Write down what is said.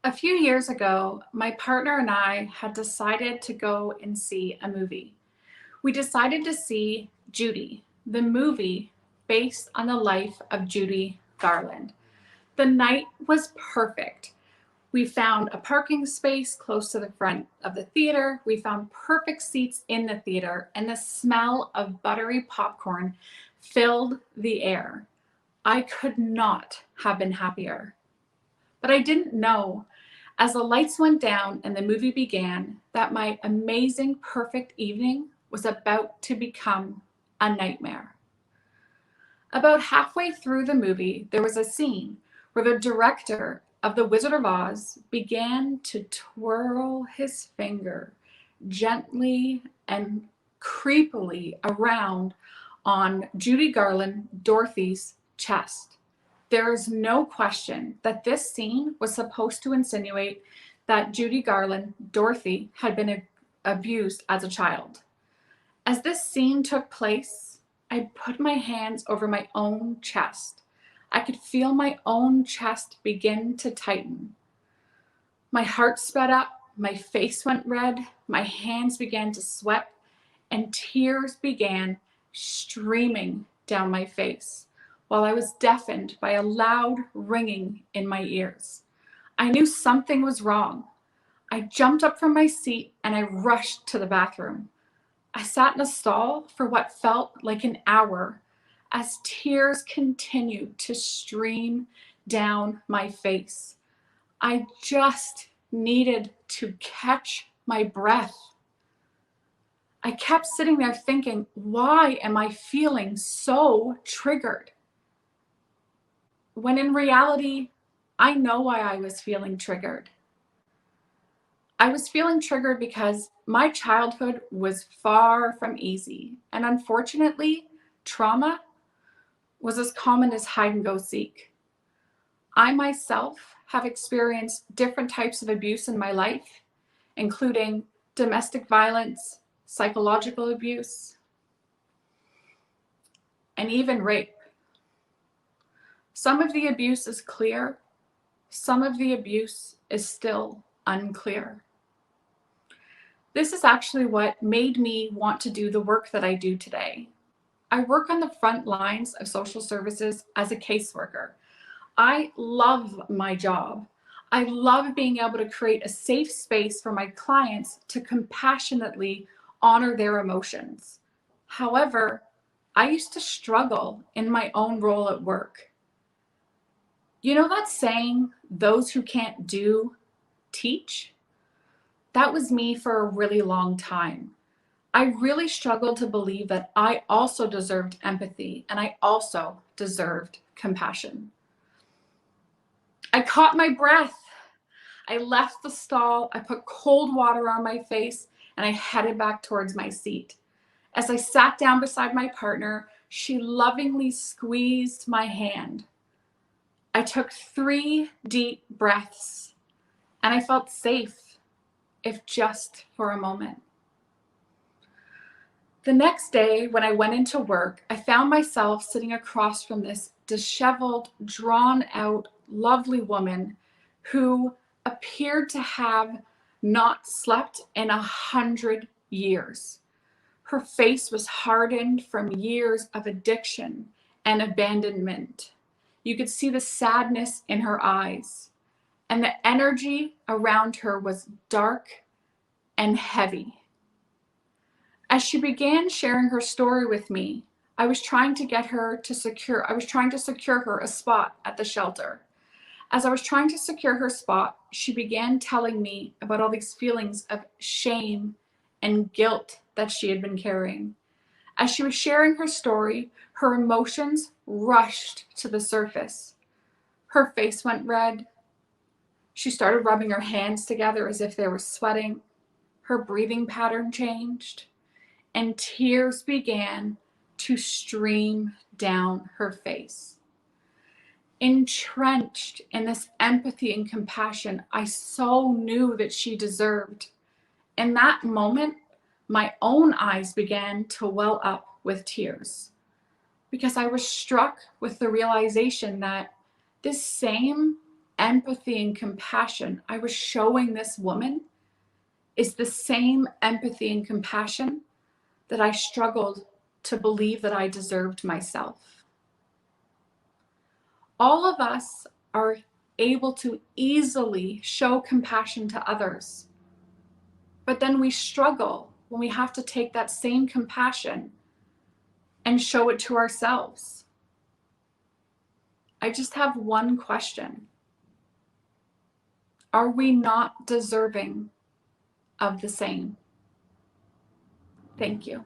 A few years ago, my partner and I had decided to go and see a movie. We decided to see Judy, the movie based on the life of Judy Garland. The night was perfect. We found a parking space close to the front of the theater. We found perfect seats in the theater, and the smell of buttery popcorn filled the air. I could not have been happier. But I didn't know, as the lights went down and the movie began, that my amazing, perfect evening was about to become a nightmare. About halfway through the movie, there was a scene where the director of The Wizard of Oz began to twirl his finger gently and creepily around on Judy Garland, Dorothy's chest. There is no question that this scene was supposed to insinuate that Judy Garland, Dorothy, had been abused as a child. As this scene took place, I put my hands over my own chest. I could feel my own chest begin to tighten. My heart sped up, my face went red, my hands began to sweat, and tears began streaming down my face, while I was deafened by a loud ringing in my ears. I knew something was wrong. I jumped up from my seat and I rushed to the bathroom. I sat in a stall for what felt like an hour as tears continued to stream down my face. I just needed to catch my breath. I kept sitting there thinking, why am I feeling so triggered? When in reality, I know why I was feeling triggered. I was feeling triggered because my childhood was far from easy, and unfortunately, trauma was as common as hide and go seek. I myself have experienced different types of abuse in my life, including domestic violence, psychological abuse, and even rape. Some of the abuse is clear, some of the abuse is still unclear. This is actually what made me want to do the work that I do today. I work on the front lines of social services as a caseworker. I love my job. I love being able to create a safe space for my clients to compassionately honor their emotions. However, I used to struggle in my own role at work. You know that saying, those who can't do, teach? That was me for a really long time. I really struggled to believe that I also deserved empathy and I also deserved compassion. I caught my breath. I left the stall, I put cold water on my face, and I headed back towards my seat. As I sat down beside my partner, she lovingly squeezed my hand. I took 3 deep breaths, and I felt safe, if just for a moment. The next day, when I went into work, I found myself sitting across from this disheveled, drawn-out, lovely woman who appeared to have not slept in 100 years. Her face was hardened from years of addiction and abandonment. You could see the sadness in her eyes, and the energy around her was dark and heavy. As she began sharing her story with me, I was trying to secure her a spot at the shelter. As I was trying to secure her spot, she began telling me about all these feelings of shame and guilt that she had been carrying. As she was sharing her story, her emotions rushed to the surface. Her face went red. She started rubbing her hands together as if they were sweating. Her breathing pattern changed, and tears began to stream down her face. Entrenched in this empathy and compassion I so knew that she deserved. In that moment, my own eyes began to well up with tears, because I was struck with the realization that this same empathy and compassion I was showing this woman is the same empathy and compassion that I struggled to believe that I deserved myself. All of us are able to easily show compassion to others, but then we struggle when we have to take that same compassion and show it to ourselves. I just have one question. Are we not deserving of the same? Thank you.